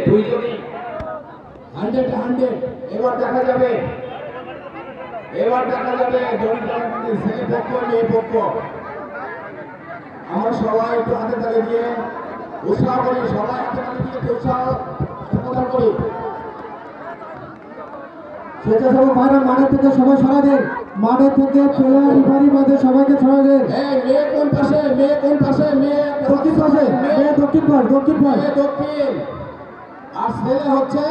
দুইজনই 100 এবার দেখা যাবে ছেলে পক্ষ মেয়ে পক্ষ। আমরা সবাই একটু হাতে তালে দিয়ে উৎসাহ করি, সবাই হাতে তালে দিয়ে উৎসাহ সমাধান করি। স্বেচ্ছাসেবক ভাইরা মাঠের থেকে সবাই সরা দেন, মাঠের থেকে প্লেয়ার রিফারি বাদে সবাইকে সরা দেন। মেয়ে কোন পাশে? মেয়ে দক্ষিণ পাশে, মেয়ে দক্ষিণ পাশ, মেয়ে দক্ষিণ, আর ছেলে হচ্ছে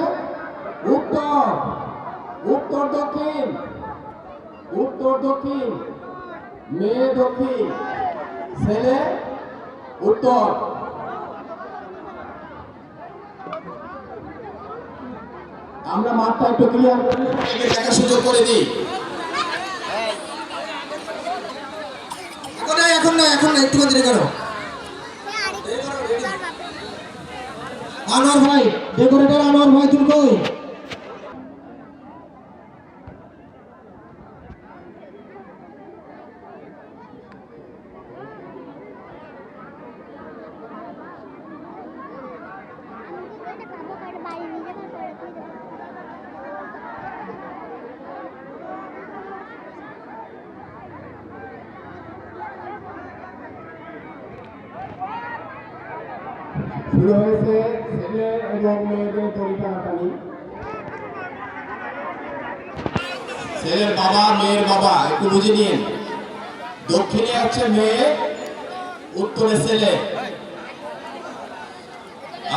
উত্তর দক্ষিণ, মেয়ে দক্ষিণ, ছেলে উত্তর। আমরা মাঠটা একটু ক্লিয়ার করে দেখার সুযোগ করে দিই। এখন না একটু দেরি করো। আনোয়ার ভাই, ডেকোরেটর আনোয়ার ভাই, তুমি কই? শুরু হয়েছে ছেলে এবং মেয়েদের পরিটানাটানি। ছেলের বাবা মেয়ের বাবা, একটু বুঝে নিন। দক্ষিণে হচ্ছে মেয়ে, উত্তরে ছেলে।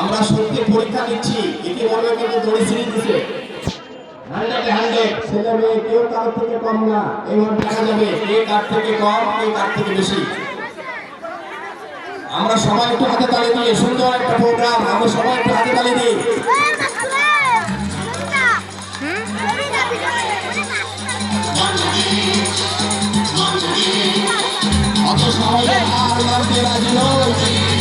আমরা সত্যি পরীক্ষা নিচ্ছি, ইতিমধ্যে কিন্তু দড়ি ছিঁড়ে দিচ্ছে। 100 ছেলে মেয়ে কেউ কারোর থেকে কম না। এবার দেখা যাবে কে কার থেকে কম, কে কার থেকে বেশি। আমরা সবাই একটু হাতে তালি দিয়ে সুন্দর একটা প্রোগ্রাম, আমরা সবাই একটু হাতে তালি দিই। অত সহজে আর মানতে রাজি নয়।